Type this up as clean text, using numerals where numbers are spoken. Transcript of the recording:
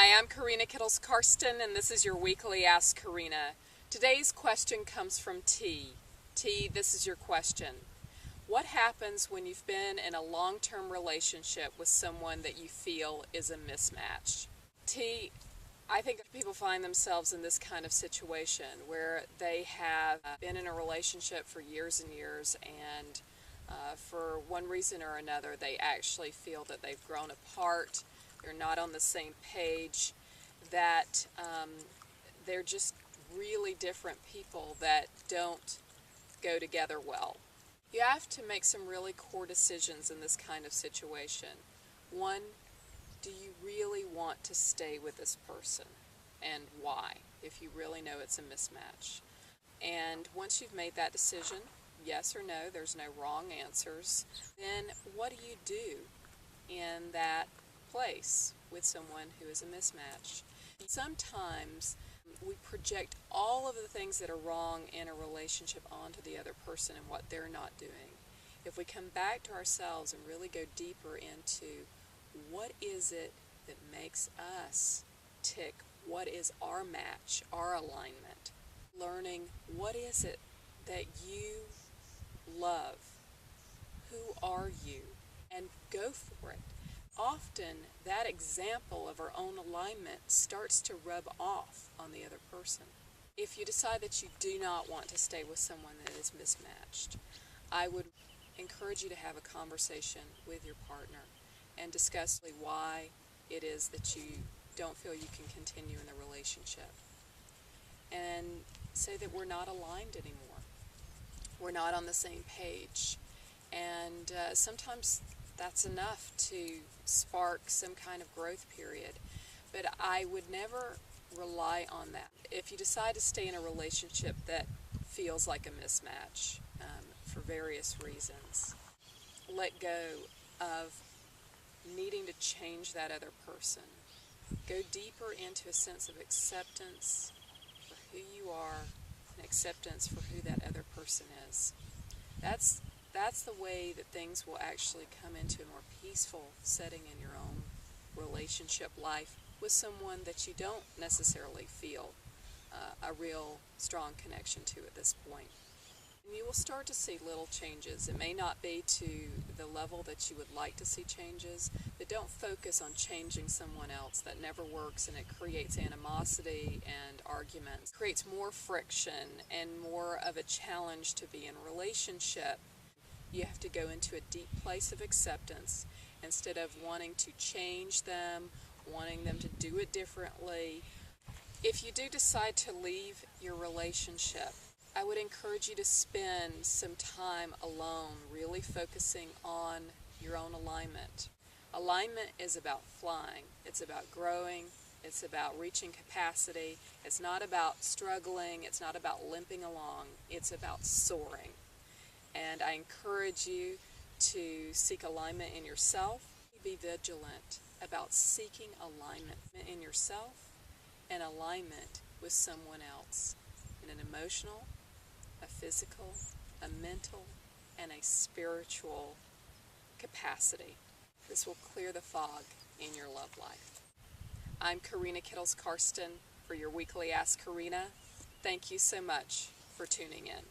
Hi, I'm Karinna Kittles-Karsten, and this is your Weekly Ask Karinna. Today's question comes from T. T, this is your question. What happens when you've been in a long-term relationship with someone that you feel is a mismatch? T, I think people find themselves in this kind of situation where they have been in a relationship for years and years, and for one reason or another, they actually feel that they've grown apart. They're not on the same page, that they're just really different people that don't go together well. You have to make some really core decisions in this kind of situation. One, do you really want to stay with this person, and why, if you really know it's a mismatch? And once you've made that decision, yes or no, there's no wrong answers, then what do you do in that place with someone who is a mismatch? Sometimes we project all of the things that are wrong in a relationship onto the other person and what they're not doing. If we come back to ourselves and really go deeper into what is it that makes us tick, what is our match, our alignment, learning what is it that you love, who are you, and go for it. Often that example of our own alignment starts to rub off on the other person. If you decide that you do not want to stay with someone that is mismatched, I would encourage you to have a conversation with your partner and discuss why it is that you don't feel you can continue in the relationship. And say that we're not aligned anymore. We're not on the same page. And sometimes that's enough to spark some kind of growth period. But I would never rely on that. If you decide to stay in a relationship that feels like a mismatch for various reasons, let go of needing to change that other person. Go deeper into a sense of acceptance for who you are and acceptance for who that other person is. That's the way that things will actually come into a more peaceful setting in your own relationship life with someone that you don't necessarily feel a real strong connection to at this point. And you will start to see little changes. It may not be to the level that you would like to see changes, but don't focus on changing someone else. That never works, and it creates animosity and arguments. It creates more friction and more of a challenge to be in a relationship. You have to go into a deep place of acceptance instead of wanting to change them, wanting them to do it differently. If you do decide to leave your relationship, I would encourage you to spend some time alone, really focusing on your own alignment. Alignment is about flying. It's about growing. It's about reaching capacity. It's not about struggling. It's not about limping along. It's about soaring. And I encourage you to seek alignment in yourself. Be vigilant about seeking alignment in yourself and alignment with someone else in an emotional, a physical, a mental, and a spiritual capacity. This will clear the fog in your love life. I'm Karinna Kittles-Karsten for your Weekly Ask Karinna. Thank you so much for tuning in.